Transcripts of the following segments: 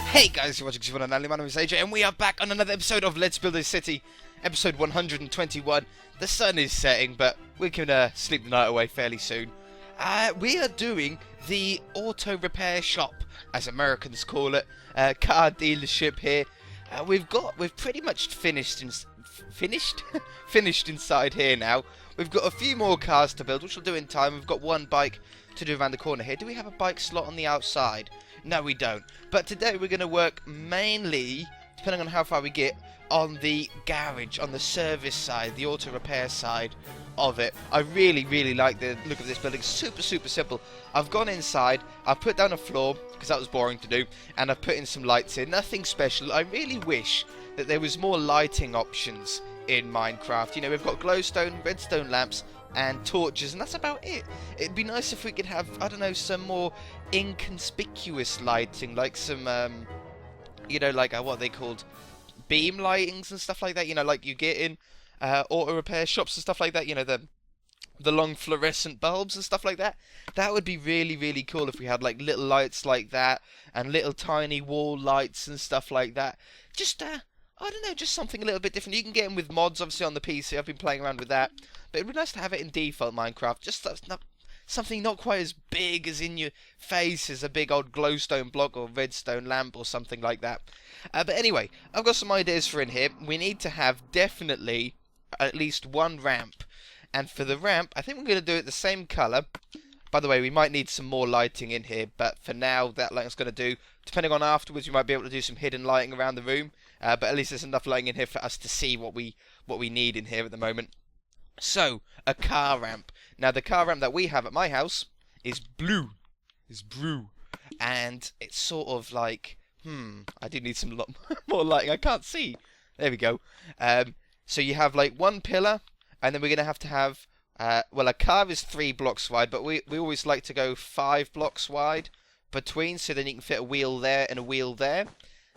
Hey guys, you're watching E121. My name is AJ, and we are back on another episode of Let's Build a City, episode 121. The sun is setting, but we can sleep the night away fairly soon. We are doing the auto repair shop, as Americans call it, car dealership here. We've pretty much finished inside here now. We've got a few more cars to build, which we'll do in time. We've got one bike to do around the corner here. Do we have a bike slot on the outside? No, we don't. But today we're going to work mainly, depending on how far we get, on the garage, on the service side, the auto repair side of it. I really like the look of this building. Super simple. I've gone inside, I've put down a floor, because that was boring to do, and I've put in some lights in. Nothing special. I really wish that there was more lighting options in Minecraft. You know, we've got glowstone, redstone lamps, and torches, and that's about it. It'd be nice if we could have, I don't know, some more inconspicuous lighting, like some, you know, like what are they called, beam lightings and stuff like that. You know, like you get in auto repair shops and stuff like that. You know, the long fluorescent bulbs and stuff like that. That would be really cool if we had like little lights like that and little tiny wall lights and stuff like that. Just I don't know, just something a little bit different. You can get them with mods, obviously, on the PC. I've been playing around with that. But it'd be nice to have it in default Minecraft. Just something not quite as big as in your face as a big old glowstone block or redstone lamp or something like that. But anyway, I've got some ideas for in here. We need to have definitely at least one ramp. And for the ramp, I think we're going to do it the same colour. By the way, we might need some more lighting in here, but for now, that lighting's going to do. Depending on afterwards, we might be able to do some hidden lighting around the room. But at least there's enough lighting in here for us to see what we need in here at the moment. So, a car ramp. Now, the car ramp that we have at my house is blue. And it's sort of like, I do need some lot more lighting. I can't see. There we go. So you have like one pillar, and then we're going to have, well, a car is 3 blocks wide, but we always like to go 5 blocks wide between, so then you can fit a wheel there and a wheel there,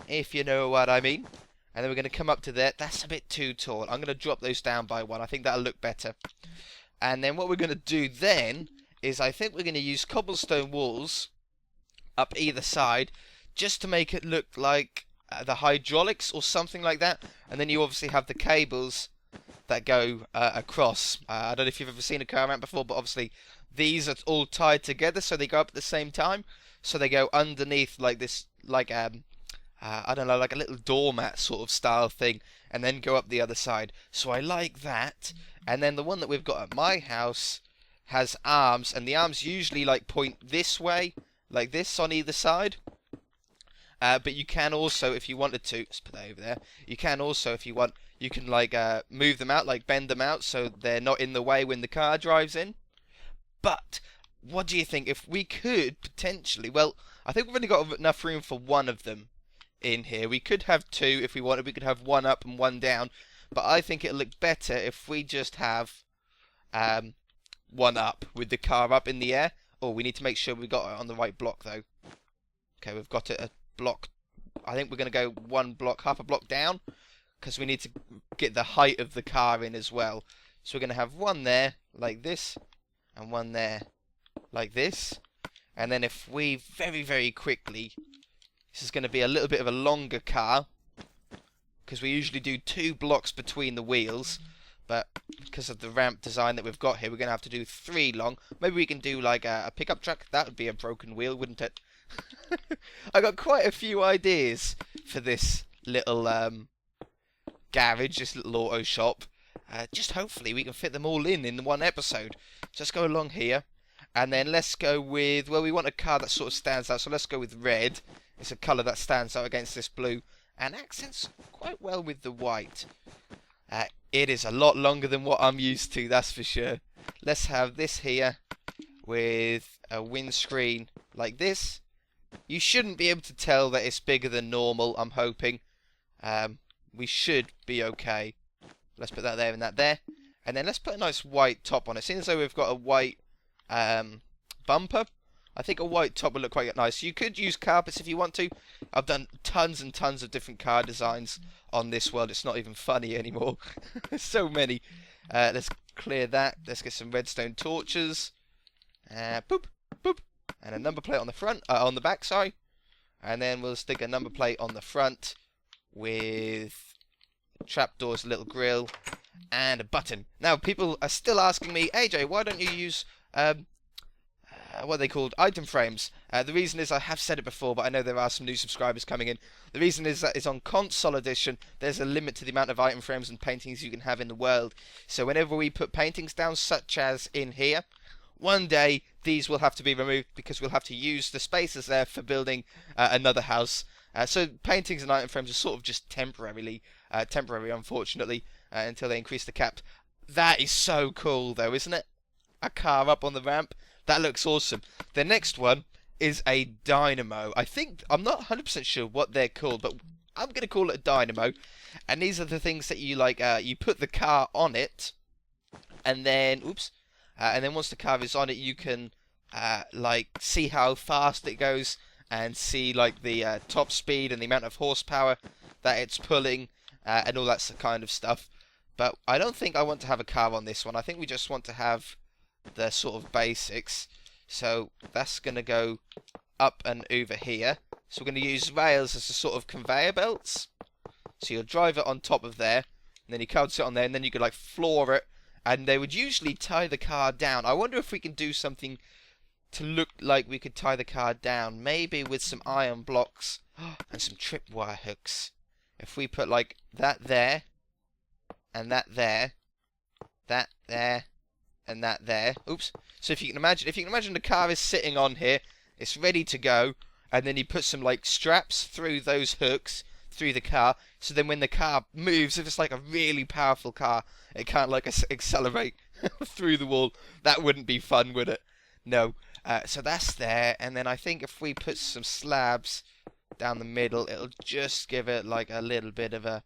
if you know what I mean. And then we're going to come up to there. That's a bit too tall. I'm going to drop those down by 1. I think that'll look better. And then what we're going to do then is I think we're going to use cobblestone walls up either side just to make it look like the hydraulics or something like that. And then you obviously have the cables that go across. I don't know if you've ever seen a car ramp before, but obviously these are all tied together so they go up at the same time. So they go underneath like this, like I don't know, like a little doormat sort of style thing, and then go up the other side. So I like that. And then the one that we've got at my house has arms, and the arms usually like point this way, like this on either side. But you can also, if you wanted to, let's put that over there. You can also, if you want, you can like move them out, like bend them out, so they're not in the way when the car drives in. But what do you think if we could potentially? Well, I think we've only got enough room for one of them in here. We could have 2 if we wanted. We could have 1 up and 1 down, but I think it'll look better if we just have 1 up with the car up in the air. Oh, we need to make sure we got it on the right block though. Okay, we've got it a block. I think we're going to go 1 block, half a block down, because we need to get the height of the car in as well. So we're going to have 1 there like this and 1 there like this. And then if we very quickly, this is going to be a little bit of a longer car, because we usually do 2 blocks between the wheels, but because of the ramp design that we've got here, we're going to have to do 3 long. Maybe we can do like a pickup truck. That would be a broken wheel, wouldn't it? I got quite a few ideas for this little garage, this little auto shop. Just hopefully we can fit them all in one episode. Just go along here, and then let's go with, well, we want a car that sort of stands out, so let's go with red. It's a colour that stands out against this blue and accents quite well with the white. It is a lot longer than what I'm used to, that's for sure. Let's have this here with a windscreen like this. You shouldn't be able to tell that it's bigger than normal, I'm hoping. We should be okay. Let's put that there and that there. And then let's put a nice white top on it. Seeing as though we've got a white bumper, I think a white top would look quite nice. You could use carpets if you want to. I've done tons and tons of different car designs on this world. It's not even funny anymore. So many. Let's clear that. Let's get some redstone torches. Boop, boop. And a number plate on the front, on the back, sorry. And then we'll stick a number plate on the front with trapdoors, a little grill, and a button. Now, people are still asking me, AJ, why don't you use what are they called? Item frames. The reason is, I have said it before, but I know there are some new subscribers coming in. The reason is that it's on console edition. There's a limit to the amount of item frames and paintings you can have in the world. So whenever we put paintings down, such as in here, one day these will have to be removed because we'll have to use the spaces there for building another house. So paintings and item frames are sort of just temporary, unfortunately, until they increase the cap. That is so cool, though, isn't it? A car up on the ramp. That looks awesome. The next one is a dynamo. I'm not 100% sure what they're called, but I'm going to call it a dynamo. And these are the things that you you put the car on it, and then and then once the car is on it, you can see how fast it goes and see the top speed and the amount of horsepower that it's pulling and all that kind of stuff. But I don't think I want to have a car on this one. I think we just want to have the sort of basics. So that's going to go up and over here. So we're going to use rails as a sort of conveyor belts. So you'll drive it on top of there, and then you can't sit on there, and then you could floor it, and they would usually tie the car down. I wonder if we can do something to look like we could tie the car down, maybe with some iron blocks and some tripwire hooks. If we put that there, and that there, that there, and that there. So if you can imagine the car is sitting on here, it's ready to go, and then you put some straps through those hooks through the car, so then when the car moves, if it's a really powerful car, it can't accelerate through the wall. That wouldn't be fun, would it? No. So that's there, and then I think if we put some slabs down the middle, it'll just give it a little bit of a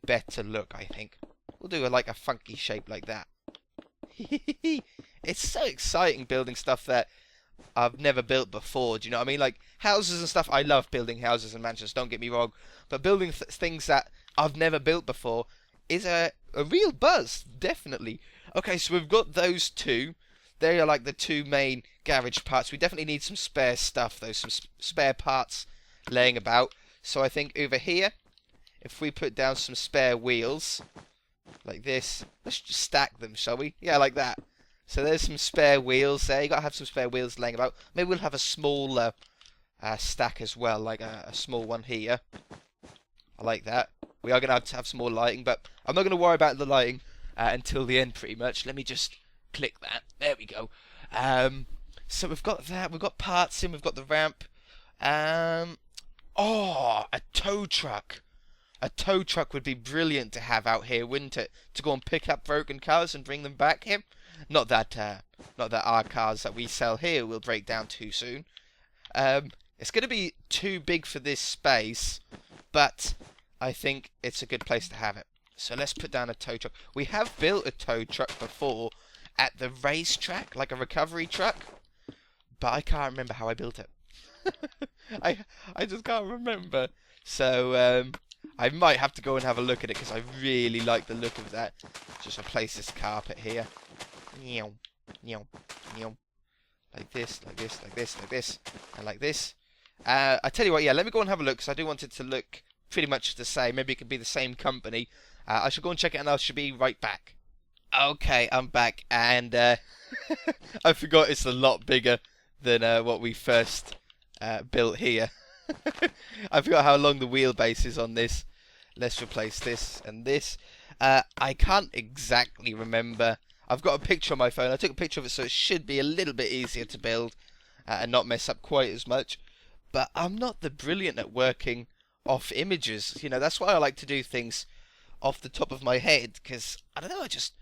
better look, I think. We'll do a funky shape like that. It's so exciting building stuff that I've never built before. Do you know what I mean? Houses and stuff. I love building houses and mansions, don't get me wrong, but building things that I've never built before is a real buzz, definitely. Okay, so we've got those two. They are the two main garage parts. We definitely need some spare stuff though, some spare parts laying about. So I think over here, if we put down some spare wheels like this, let's just stack them, shall we? Yeah, like that. So there's some spare wheels there. You gotta have some spare wheels laying about. Maybe we'll have a small stack as well, a small one here. I like that. We are gonna have to have some more lighting, but I'm not gonna worry about the lighting until the end, pretty much. Let me just click that. There we go. So we've got that. We've got parts in. We've got the ramp. Oh, a tow truck. A tow truck would be brilliant to have out here, wouldn't it? To go and pick up broken cars and bring them back here. Not that our cars that we sell here will break down too soon. It's going to be too big for this space, but I think it's a good place to have it. So let's put down a tow truck. We have built a tow truck before at the racetrack, a recovery truck, but I can't remember how I built it. I just can't remember. So I might have to go and have a look at it because I really like the look of that. Just replace this carpet here. Like this, like this, like this, like this, and like this. I tell you what, yeah, let me go and have a look because I do want it to look pretty much the same. Maybe it could be the same company. I should go and check it, and I should be right back. Okay, I'm back, and I forgot it's a lot bigger than what we first built here. I forgot how long the wheelbase is on this. Let's replace this and this. I can't exactly remember. I've got a picture on my phone. I took a picture of it, so it should be a little bit easier to build and not mess up quite as much. But I'm not the brilliant at working off images. You know, that's why I like to do things off the top of my head, because I don't know. I just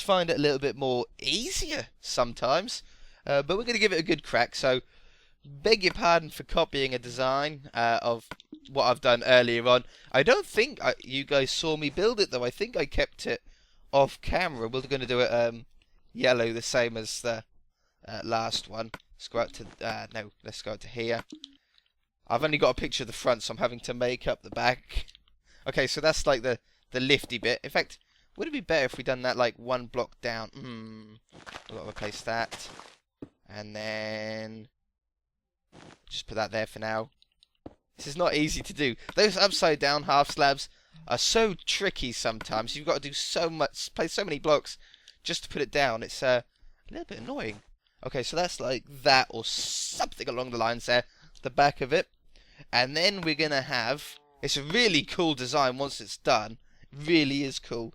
find it a little bit more easier sometimes. But we're going to give it a good crack. So, beg your pardon for copying a design of what I've done earlier on. I don't think you guys saw me build it, though. I think I kept it off camera. We're going to do it yellow, the same as the last one. Let's go out to no. Let's go out to here. I've only got a picture of the front, so I'm having to make up the back. Okay, so that's like the lifty bit. In fact, would it be better if we done that like one block down? I've got to replace that, and then just put that there for now. This is not easy to do. Those upside down half slabs are so tricky sometimes. You've got to do so much, place so many blocks just to put it down. It's a little bit annoying. Okay, so that's like that or something along the lines there. The back of it. And then we're going to have... It's a really cool design once it's done. It really is cool.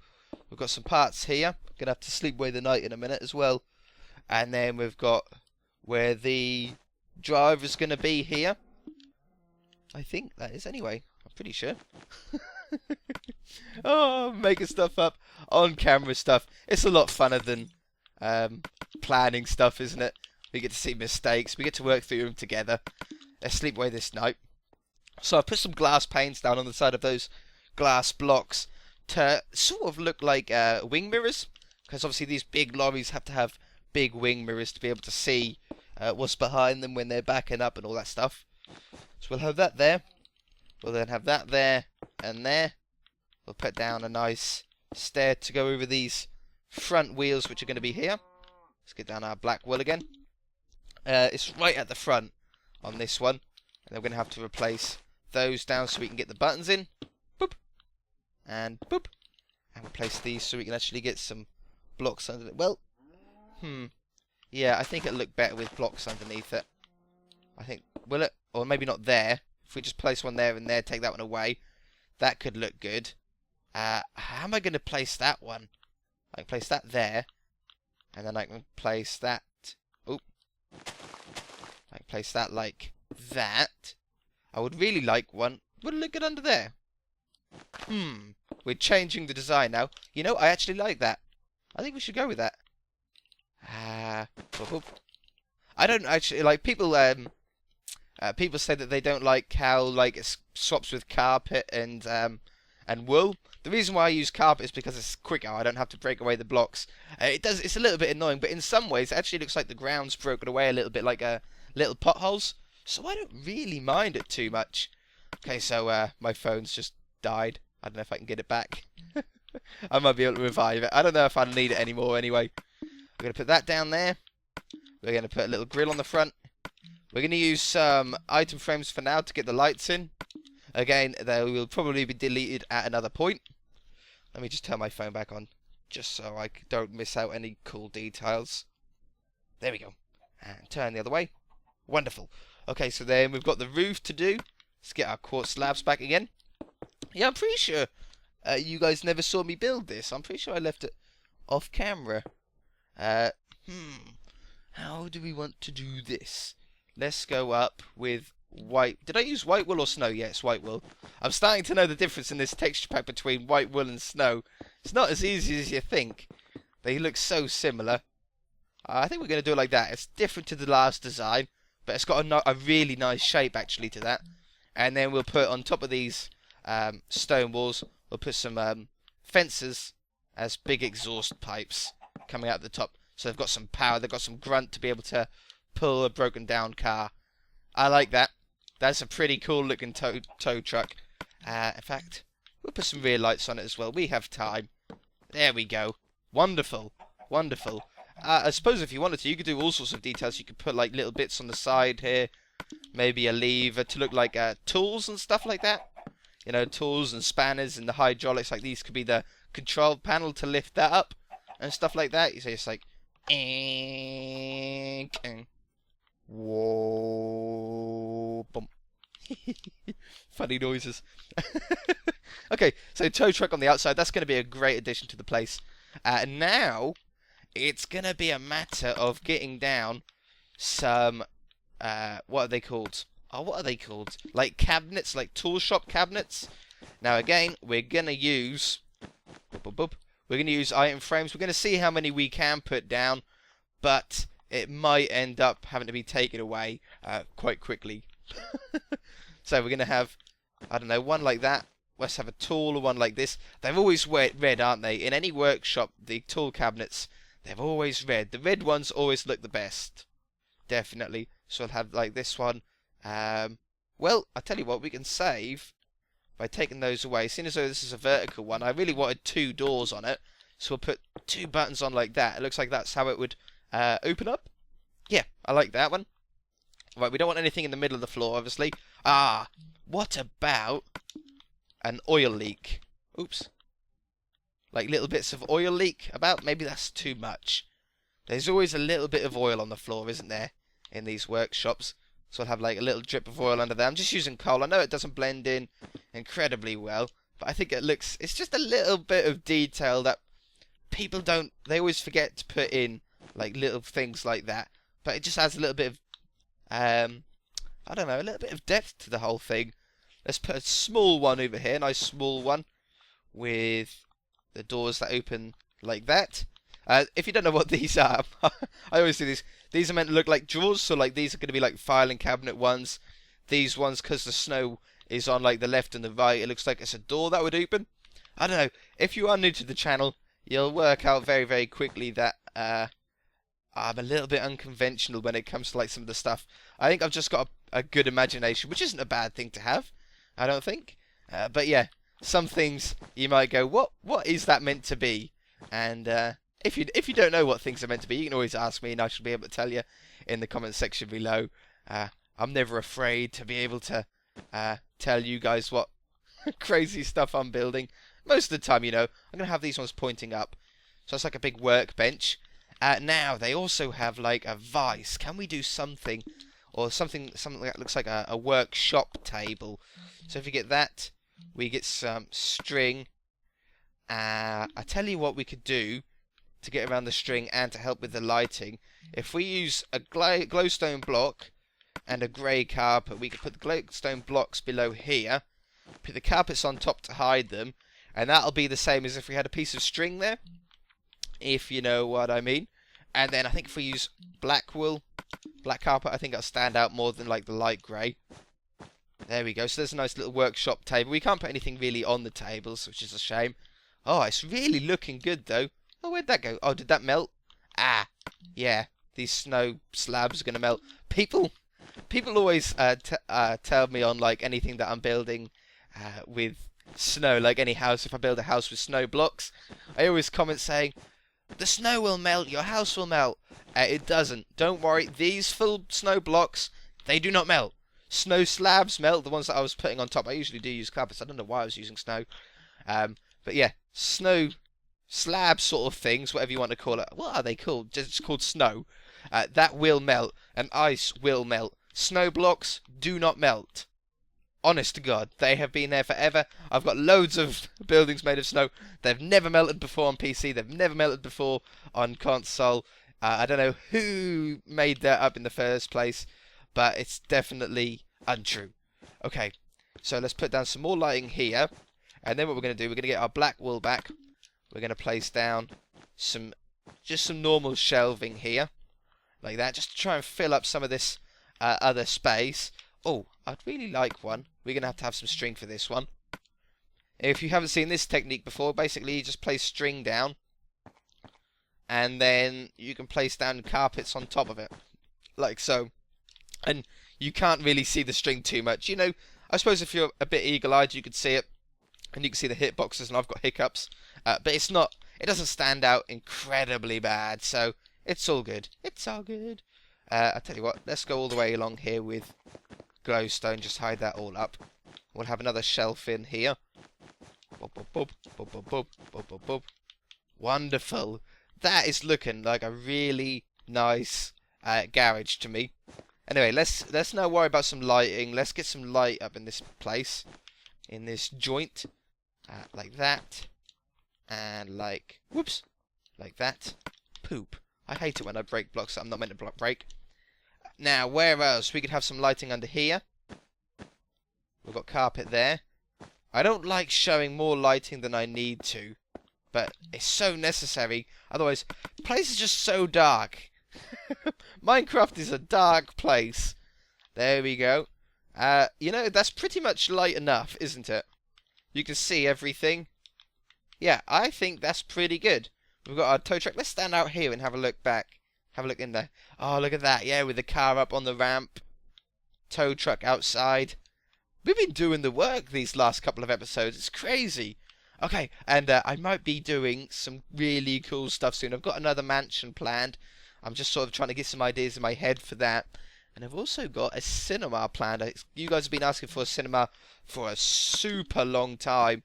We've got some parts here. Going to have to sleep away the night in a minute as well. And then we've got where the driver's going to be here. I think that is anyway. I'm pretty sure. Oh, making stuff up. On camera stuff. It's a lot funner than planning stuff, isn't it? We get to see mistakes. We get to work through them together. Let's sleep away this night. So I put some glass panes down on the side of those glass blocks to sort of look like wing mirrors. Because obviously these big lorries have to have big wing mirrors to be able to see what's behind them when they're backing up and all that stuff. So we'll have that there. We'll then have that there and there. We'll put down a nice stair to go over these front wheels, which are going to be here. Let's get down our black wool again. It's right at the front on this one. And then we're going to have to replace those down so we can get the buttons in. Boop. And boop. And replace these so we can actually get some blocks under it. Well, yeah, I think it'll look better with blocks underneath it. I think, will it? Or maybe not there. If we just place one there and there, take that one away, that could look good. How am I going to place that one? I can place that there. And then I can place that... Oop. I can place that like that. I would really like one. Would it look good under there? We're changing the design now. You know, I actually like that. I think we should go with that. I don't actually like people. People say that they don't like how like it swaps with carpet and wool. The reason why I use carpet is because it's quicker. I don't have to break away the blocks. It's a little bit annoying, but in some ways, it actually looks like the ground's broken away a little bit, like little potholes. So I don't really mind it too much. Okay, so my phone's just died. I don't know if I can get it back. I might be able to revive it. I don't know if I need it anymore anyway. We're going to put that down there. We're going to put a little grill on the front. We're going to use some item frames for now to get the lights in. Again, they will probably be deleted at another point. Let me just turn my phone back on, just so I don't miss out any cool details. There we go. And turn the other way. Wonderful. Okay, so then we've got the roof to do. Let's get our quartz slabs back again. Yeah, I'm pretty sure you guys never saw me build this. I'm pretty sure I left it off camera. How do we want to do this? Let's go up with white. Did I use white wool or snow? Yeah, it's white wool. I'm starting to know the difference in this texture pack between white wool and snow. It's not as easy as you think. They look so similar. I think we're going to do it like that. It's different to the last design, but it's got a really nice shape actually to that. And then we'll put on top of these stone walls, we'll put some fences as big exhaust pipes coming out the top. So they've got some power, they've got some grunt to be able to pull a broken down car. I like that. That's a pretty cool looking tow truck. In fact, we'll put some rear lights on it as well. We have time. There we go. Wonderful. Wonderful. I suppose if you wanted to, you could do all sorts of details. You could put like little bits on the side here. Maybe a lever to look like tools and stuff like that. You know, tools and spanners and the hydraulics. Like these could be the control panel to lift that up and stuff like that. So it's like... Whoa, bump. Funny noises. Okay, so tow truck on the outside. That's going to be a great addition to the place. Now, it's going to be a matter of getting down some, what are they called? Oh, what are they called? Like cabinets, like tool shop cabinets. Now, again, we're going to use... We're going to use item frames. We're going to see how many we can put down, but it might end up having to be taken away quite quickly. So we're going to have, I don't know, one like that. Let's have a taller one like this. They're always red, aren't they? In any workshop, the tool cabinets, they're always red. The red ones always look the best. Definitely. So we'll have like this one. Well, I'll tell you what, we can save by taking those away. Seeing as though this is a vertical one, I really wanted 2 doors on it. So we'll put 2 buttons on like that. It looks like that's how it would open up. Yeah, I like that one. Right, we don't want anything in the middle of the floor, obviously. what about an oil leak? Oops. Like little bits of oil leak about? Maybe that's too much. There's always a little bit of oil on the floor, isn't there? In these workshops. So I'll have like a little drip of oil under there. I'm just using coal. I know it doesn't blend in incredibly well. But I think it's just a little bit of detail that people don't, they always forget to put in. Like little things like that. But it just adds a little bit of, I don't know, a little bit of depth to the whole thing. Let's put a small one over here. Nice small one. With the doors that open like that. If you don't know what these are, I always do these. These are meant to look like drawers, so like these are going to be like filing cabinet ones. These ones, because the snow is on like the left and the right, it looks like it's a door that would open. I don't know. If you are new to the channel, you'll work out very, very quickly that I'm a little bit unconventional when it comes to like some of the stuff. I think I've just got a good imagination, which isn't a bad thing to have, I don't think. But yeah, some things you might go, what is that meant to be? And if you don't know what things are meant to be, you can always ask me, and I shall be able to tell you in the comment section below. I'm never afraid to be able to tell you guys what crazy stuff I'm building. Most of the time, you know, I'm gonna have these ones pointing up, so it's like a big workbench. Now they also have like a vise. Can we do something, or something that looks like a workshop table? So if you get that, we get some string. I tell you what we could do to get around the string and to help with the lighting. If we use a glowstone block and a grey carpet, we could put the glowstone blocks below here, put the carpets on top to hide them, and that'll be the same as if we had a piece of string there, if you know what I mean. And then I think if we use black wool, black carpet, I think that'll stand out more than like the light grey. There we go. So there's a nice little workshop table. We can't put anything really on the tables, which is a shame. Oh, it's really looking good though. Oh, where'd that go? Oh, did that melt? Ah, yeah. These snow slabs are gonna melt. People always tell me on like anything that I'm building with snow, like any house. If I build a house with snow blocks, I always comment saying, "The snow will melt. Your house will melt." It doesn't. Don't worry. These full snow blocks, they do not melt. Snow slabs melt. The ones that I was putting on top. I usually do use carpets. I don't know why I was using snow. But yeah, snow slab sort of things, whatever you want to call it. What are they called? Just called snow. That will melt, and ice will melt. Snow blocks do not melt. Honest to God, they have been there forever. I've got loads of buildings made of snow. They've never melted before on PC. They've never melted before on console. I don't know who made that up in the first place, but it's definitely untrue. Okay, so let's put down some more lighting here. And then what we're going to do, we're going to get our black wool back. We're going to place down just some normal shelving here. Like that, just to try and fill up some of this other space. Oh, I'd really like one. We're going to have some string for this one. If you haven't seen this technique before, basically you just place string down. And then you can place down carpets on top of it. Like so. And you can't really see the string too much. You know, I suppose if you're a bit eagle-eyed, you could see it. And you can see the hitboxes, and I've got hiccups. But it's not, it doesn't stand out incredibly bad. So it's all good. It's all good. I tell you what, let's go all the way along here with glowstone. Just hide that all up. We'll have another shelf in here. Boop, boop, boop, boop, boop, boop, boop, boop, boop. Wonderful. That is looking like a really nice garage to me. Anyway, let's now worry about some lighting. Let's get some light up in this place, in this joint, like that, and like whoops, like that. Poop. I hate it when I break blocks that I'm not meant to break. Now, where else? We could have some lighting under here. We've got carpet there. I don't like showing more lighting than I need to, but it's so necessary. Otherwise, the place is just so dark. Minecraft is a dark place. There we go. You know, that's pretty much light enough, isn't it? You can see everything. Yeah, I think that's pretty good. We've got our tow truck. Let's stand out here and have a look back. Have a look in there. Oh, look at that. Yeah, with the car up on the ramp. Tow truck outside. We've been doing the work these last couple of episodes. It's crazy. Okay, and I might be doing some really cool stuff soon. I've got another mansion planned. I'm just sort of trying to get some ideas in my head for that. And I've also got a cinema planned. You guys have been asking for a cinema for a super long time.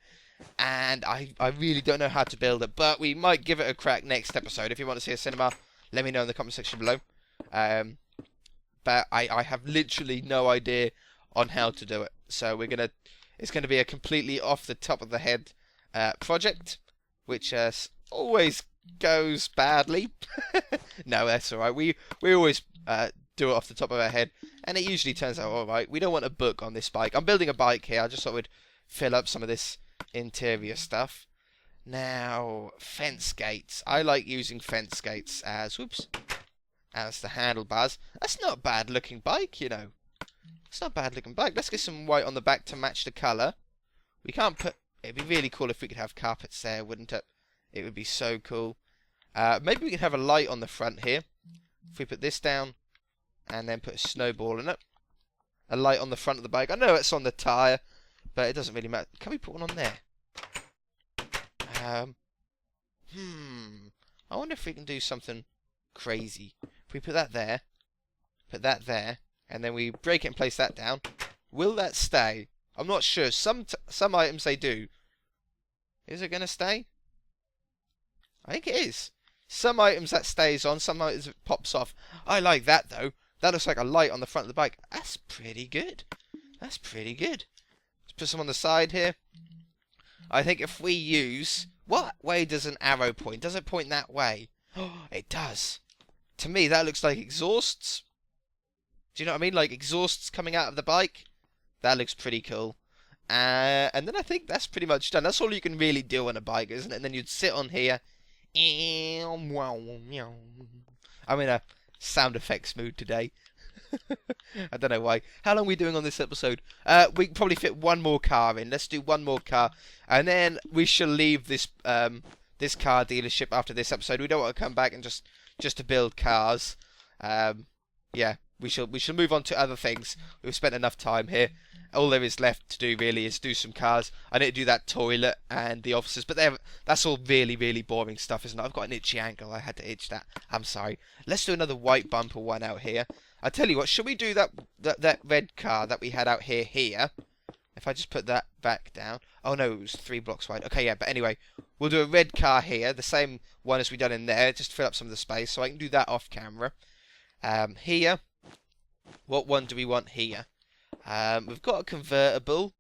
And I really don't know how to build it. But we might give it a crack next episode. If you want to see a cinema, let me know in the comment section below. But I have literally no idea on how to do it. So it's gonna be a completely off the top of the head project, which always goes badly. No, that's alright. We always do it off the top of our head, and it usually turns out alright. We don't want a book on this bike. I'm building a bike here. I just thought we'd fill up some of this interior stuff. Now, fence gates. I like using fence gates as the handlebars. That's not a bad looking bike, you know. It's not a bad looking bike. Let's get some white on the back to match the colour. We can't put... It'd be really cool if we could have carpets there, wouldn't it? It would be so cool. Maybe we could have a light on the front here. If we put this down and then put a snowball in it. A light on the front of the bike. I know it's on the tyre, but it doesn't really matter. Can we put one on there? I wonder if we can do something crazy. If we put that there, and then we break it and place that down, will that stay? I'm not sure. Some items they do. Is it going to stay? I think it is. Some items that stays on, some items it pops off. I like that though. That looks like a light on the front of the bike. That's pretty good. That's pretty good. Let's put some on the side here. I think if we use... What way does an arrow point? Does it point that way? Oh, it does. To me, that looks like exhausts. Do you know what I mean? Like exhausts coming out of the bike. That looks pretty cool. And then I think that's pretty much done. That's all you can really do on a bike, isn't it? And then you'd sit on here. I'm in a sound effects mood today. I don't know why. How long are we doing on this episode? We can probably fit one more car in. Let's do one more car, and then we shall leave this this car dealership after this episode. We don't want to come back and just to build cars. Yeah, we shall move on to other things. We've spent enough time here. All there is left to do really is do some cars. I need to do that toilet and the offices, but that's all really, really boring stuff, isn't it? I've got an itchy ankle. I had to itch that. I'm sorry. Let's do another white bumper one out here. I tell you what, should we do that red car that we had out here? If I just put that back down. Oh no, it was 3 blocks wide. Okay, yeah, but anyway, we'll do a red car here, the same one as we done in there, just to fill up some of the space, so I can do that off camera. Here, what one do we want here? We've got a convertible.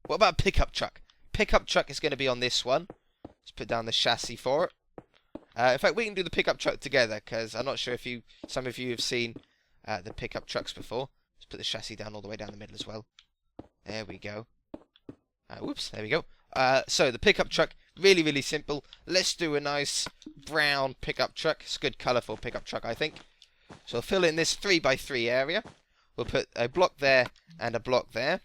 What about a pickup truck? Pickup truck is going to be on this one. Let's put down the chassis for it. In fact, we can do the pickup truck together, because I'm not sure if some of you have seen the pickup trucks before. Let's put the chassis down all the way down the middle as well. There we go. Whoops, there we go. So the pickup truck, really, really simple. Let's do a nice brown pickup truck. It's a good colourful pickup truck, I think. So we'll fill in this 3x3 area. We'll put a block there and a block there.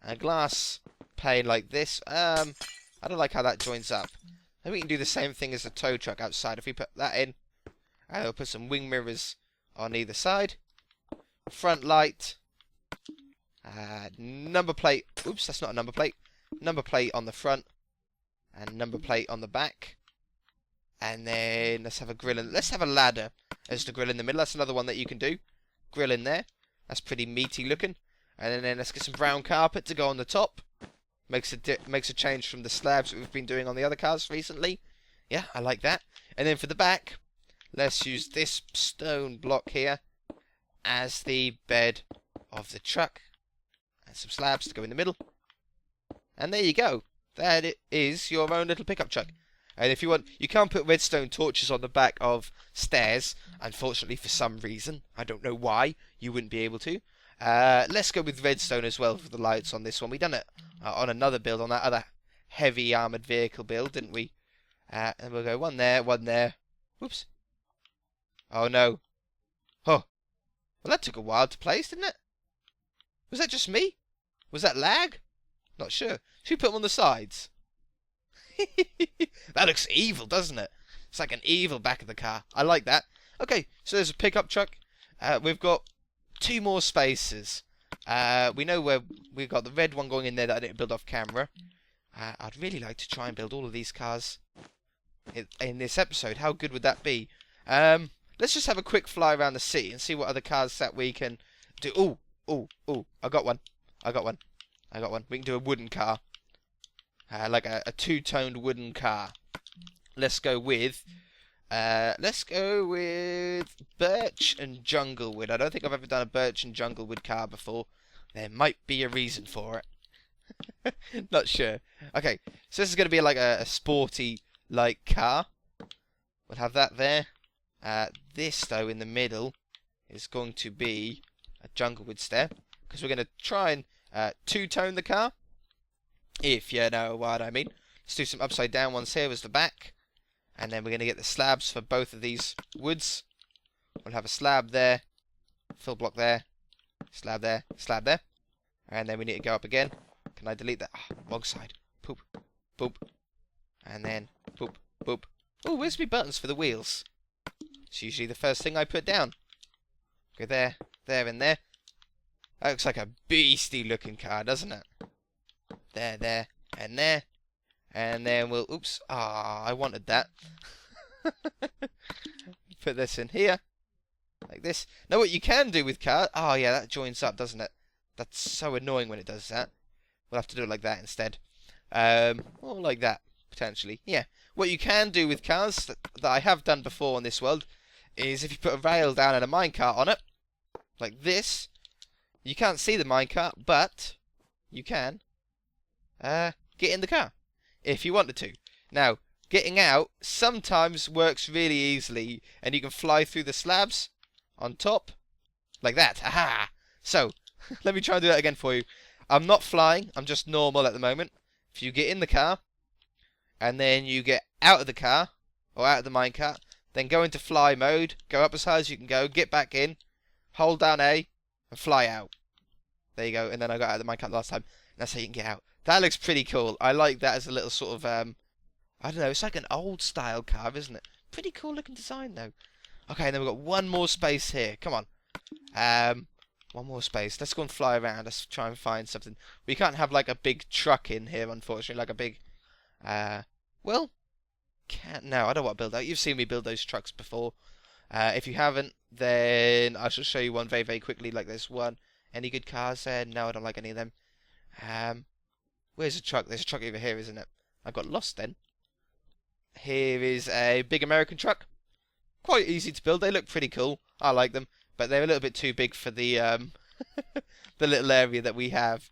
A glass pane like this. I don't like how that joins up. Then we can do the same thing as the tow truck outside. If we put that in, we'll put some wing mirrors on either side. Front light. Number plate. Oops, that's not a number plate. Number plate on the front. And number plate on the back. And then let's have a grill. Let's have a ladder as the grill in the middle. That's another one that you can do. Grill in there. That's pretty meaty looking. And then let's get some brown carpet to go on the top. Makes a change from the slabs that we've been doing on the other cars recently. Yeah, I like that. And then for the back, let's use this stone block here as the bed of the truck. And some slabs to go in the middle. And there you go. That is your own little pickup truck. And if you want, you can't put redstone torches on the back of stairs. Unfortunately, for some reason. I don't know why. You wouldn't be able to. Let's go with redstone as well for the lights on this one. We done it on another build, on that other heavy armoured vehicle build, didn't we? And we'll go one there, one there. Whoops. Oh no. Oh. Well, that took a while to place, didn't it? Was that just me? Was that lag? Not sure. Should we put them on the sides? That looks evil, doesn't it? It's like an evil back of the car. I like that. Okay, so there's a pickup truck. We've got 2 more spaces. We know where we've got the red one going in there that I didn't build off camera. I'd really like to try and build all of these cars in this episode. How good would that be? let's just have a quick fly around the city and see what other cars that we can do. Ooh, ooh, ooh! I got one. I got one. I got one. We can do a wooden car, like a two-toned wooden car. Let's go with birch and junglewood. I don't think I've ever done a birch and junglewood car before. There might be a reason for it. Not sure. Okay, so this is going to be like a sporty like car. We'll have that there. This though in the middle is going to be a junglewood step because we're going to try and two-tone the car. If you know what I mean. Let's do some upside down ones here as the back. And then we're going to get the slabs for both of these woods. We'll have a slab there, fill block there, slab there, slab there. And then we need to go up again. Can I delete that? Oh, wrong side. Poop, boop. And then boop, boop. Oh, where's my buttons for the wheels? It's usually the first thing I put down. Go there, there, and there. That looks like a beastly looking car, doesn't it? There, there, and there. And then we'll, oops, I wanted that. Put this in here, like this. Now what you can do with cars, oh yeah, that joins up, doesn't it? That's so annoying when it does that. We'll have to do it like that instead. Or like that, potentially. Yeah, what you can do with cars, that I have done before in this world, is if you put a rail down and a minecart on it, like this, you can't see the minecart, but you can get in the car. If you wanted to. Now, getting out sometimes works really easily, and you can fly through the slabs on top, like that. Aha! So, let me try and do that again for you. I'm not flying, I'm just normal at the moment. If you get in the car, and then you get out of the car, or out of the minecart, then go into fly mode, go up as high as you can go, get back in, hold down A, and fly out. There you go, and then I got out of the minecart last time. That's how you can get out. That looks pretty cool. I like that as a little sort of, I don't know, it's like an old style car, isn't it? Pretty cool looking design though. Okay, and then we've got one more space here. Come on. One more space. Let's go and fly around. Let's try and find something. We can't have like a big truck in here, unfortunately. Like a big, well, no, I don't want to build that. You've seen me build those trucks before. If you haven't, then I shall show you one very, very quickly, like this one. Any good cars there? No, I don't like any of them. Where's the truck? There's a truck over here, isn't it? I got lost then. Here is a big American truck. Quite easy to build. They look pretty cool. I like them, but they're a little bit too big for the the little area that we have.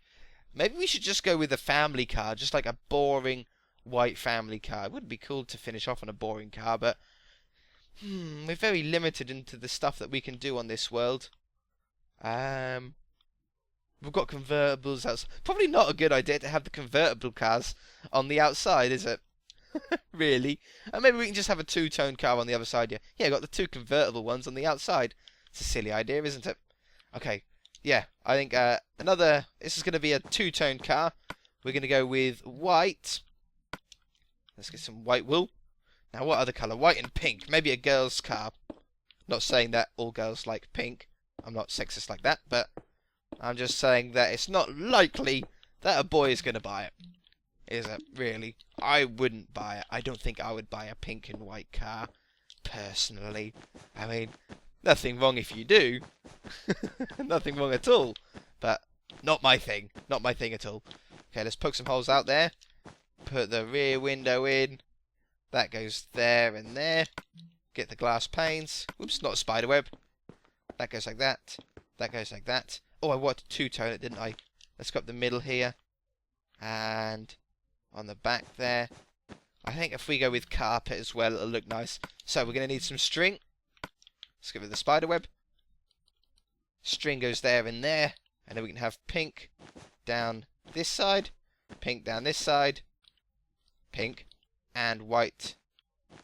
Maybe we should just go with a family car, just like a boring white family car. It would be cool to finish off on a boring car, but we're very limited into the stuff that we can do on this world. We've got convertibles outside. Probably not a good idea to have the convertible cars on the outside, is it? Really? And maybe we can just have a two-tone car on the other side, yeah. Yeah, got the two convertible ones on the outside. It's a silly idea, isn't it? Okay, yeah, I think this is going to be a two-tone car. We're going to go with white. Let's get some white wool. Now, what other colour? White and pink. Maybe a girl's car. Not saying that all girls like pink. I'm not sexist like that, but I'm just saying that it's not likely that a boy is going to buy it. Is it, really? I wouldn't buy it. I don't think I would buy a pink and white car, personally. I mean, nothing wrong if you do. Nothing wrong at all. But not my thing. Not my thing at all. Okay, let's poke some holes out there. Put the rear window in. That goes there and there. Get the glass panes. Oops, not a spider web. That goes like that. That goes like that. Oh, I wanted to two-tone it, didn't I? Let's go up the middle here. And on the back there. I think if we go with carpet as well, it'll look nice. So we're going to need some string. Let's go with the spider web. String goes there and there. And then we can have pink down this side. Pink down this side. Pink. And white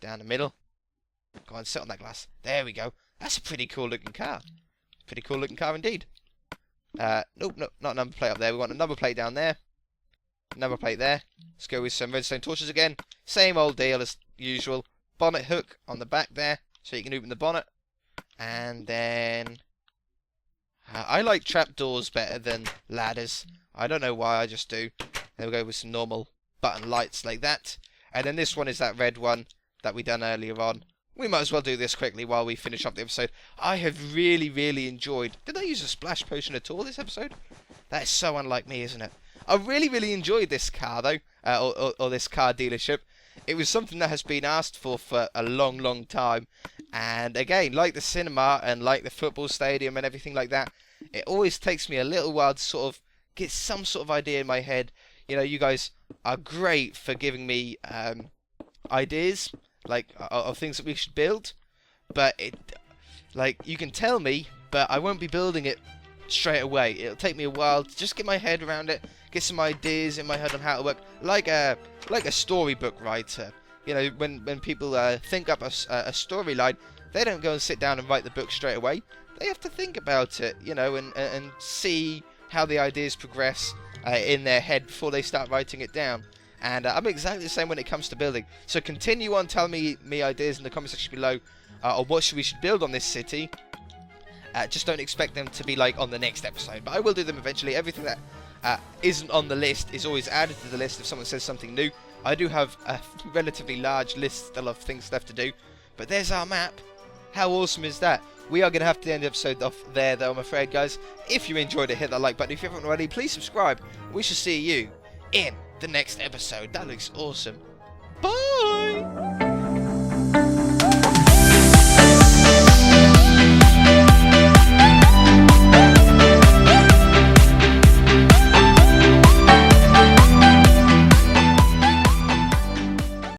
down the middle. Go on, sit on that glass. There we go. That's a pretty cool looking car. Pretty cool looking car indeed. Nope, no, not a number plate up there. We want a number plate down there. Number plate there. Let's go with some redstone torches again. Same old deal as usual. Bonnet hook on the back there, so you can open the bonnet. And then I like trapdoors better than ladders. I don't know why, I just do. Then we'll go with some normal button lights like that. And then this one is that red one that we done earlier on. we might as well do this quickly while we finish up the episode. I have really enjoyed... Did I use a splash potion at all this episode? That is so unlike me, isn't it? I really enjoyed this car, though, or this car dealership. It was something that has been asked for a long time. And again, like the cinema and like the football stadium and everything like that, it always takes me a little while to sort of get some sort of idea in my head. You know, you guys are great for giving me ideas, like, of things that we should build. But, you can tell me, but I won't be building it straight away. It'll take me a while to just get my head around it, get some ideas in my head on how to work, like a storybook writer. You know, when people think up a storyline, they don't go and sit down and write the book straight away. They have to think about it, you know, and see how the ideas progress in their head before they start writing it down. And I'm exactly the same when it comes to building. So continue on telling me ideas in the comment section below on what we should build on this city. Just don't expect them to be like on the next episode, but I will do them eventually. Everything that isn't on the list is always added to the list if someone says something new. I do have a relatively large list still of things left to do, but there's our map. How awesome is that? We are going to have to end the episode off there, though, I'm afraid, guys. If you enjoyed it, hit that like button. If you haven't already, please subscribe. We shall see you in the next episode. That looks awesome. Bye!